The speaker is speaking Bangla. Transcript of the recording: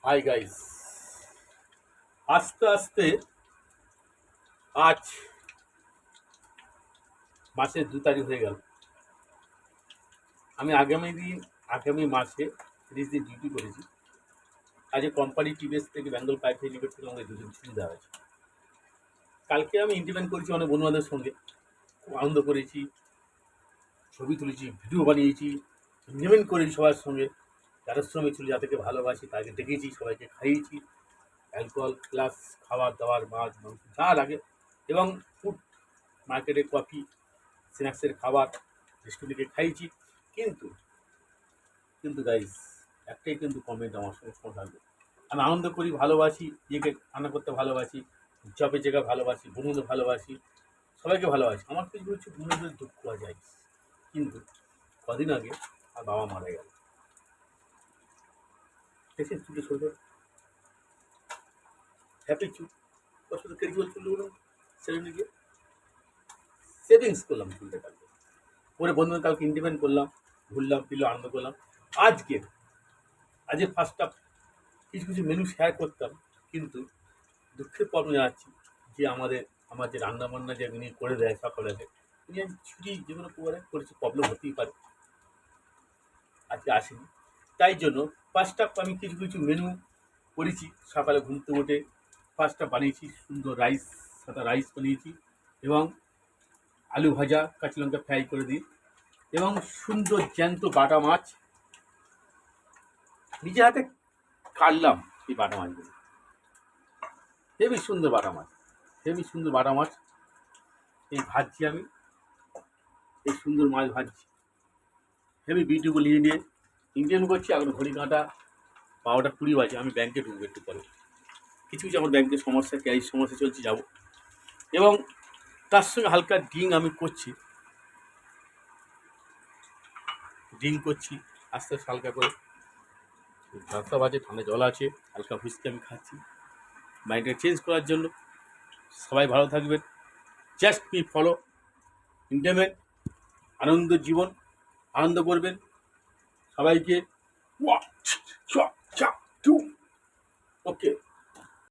হাই গাইস, আস্তে আস্তে আজ মাসের 2 তারিখ হয়ে গেল। আমি আগামী মাসে 30 দিন ডিউটি করেছি। আজ কোম্পানি টিভিএস থেকে বেঙ্গল পাইপ লিমিটেড থেকে আমাদের দুজন ছুটি দেওয়া হয়েছে। কালকে আমি ইন্টারভিউ করেছি অনেক বন্ধুবান্ধবের সঙ্গে, খুব আনন্দ করেছি, ছবি তুলেছি, ভিডিও বানিয়েছি, ইন্টারভিউ করেছি সবার সঙ্গে। যাদের সঙ্গে ছিল, যাদেরকে ভালোবাসি তাদেরকে ডেকেছি, সবাইকে খাইয়েছি, অ্যালকোহল প্লাস খাবার দাবার, মাছ মাংস যা লাগে, এবং ফুড মার্কেটে কফি, স্ন্যাক্সের খাবার, রেস্টুরেন্টে খাইয়েছি। কিন্তু কিন্তু গাইস, একটাই কিন্তু কমেন্ট আমার সঙ্গে থাকবে। আমি আনন্দ করি, ভালোবাসি, নিজেকে রান্না করতে ভালোবাসি, জবের জায়গা ভালোবাসি, বন্ধুদের ভালোবাসি, সবাইকে ভালোবাসি। আমার কিছু কিছু বন্ধুদের দুঃখ যায়। কিন্তু কদিন আগে আমার বাবা মারা গেল। দেখছেন চুলে শরীর হ্যাপি চুল, ওর সাথে কেরিকুয়াল চুলগুলো সেলুনে গিয়ে সেভিংস করলাম চুলটা কালকে, পরে বন্ধুদের কালকে ইন্ডিপেন্ড করলাম, ঘুরলাম ফিরলাম, আনন্দ করলাম। আজকে ফার্স্ট আপ কিছু কিছু মেনু শেয়ার করতাম, কিন্তু দুঃখের পর্ব জানাচ্ছি যে আমার যে রান্না বান্না যে উনি করে দেয় সকালে, উনি আজ ছুটি যে কোনো করেছে, প্রবলেম হতেই পারে, আজকে আসেনি। তাই জন্য ফার্স্ট আপ আমি কিছু কিছু মেনু করেছি। সকালে ঘুমতে উঠে ফার্স্ট আপ বানিয়েছি, সুন্দর সাদা রাইস বানিয়েছি, এবং আলু ভাজা, কাঁচা লঙ্কা ফ্রাই করে দিই, এবং সুন্দর জ্যান্ত বাটা মাছ নিজে হাতে কাটলাম। এই বাটা মাছগুলো হেবি সুন্দর বাটা মাছ এই ভাজছি আমি, এই সুন্দর মাছ ভাজছি, হেবি বিউটিফুল ইন্ডিয়ান করছি। এখন ঘড়ি কাঁটা 12টা 20 বাজে। আমি ব্যাংকে ঢুকবো একটু পরে। কিছু কিছু আমার ব্যাংকের সমস্যা, ক্যারির সমস্যা চলছে, যাবো। এবং তার সঙ্গে হালকা আমি করছি আস্তে আস্তে হালকা করে। 10টা বাজে, ঠান্ডা জল আছে, হালকা হুইস্কি আমি খাচ্ছি মাইন্ডটা চেঞ্জ করার জন্য। সবাই ভালো থাকবেন, জাস্ট বি ফলো ইন্টারমেন্ট, আনন্দ জীবন, আনন্দ করবেন। সবাইকে ওকে।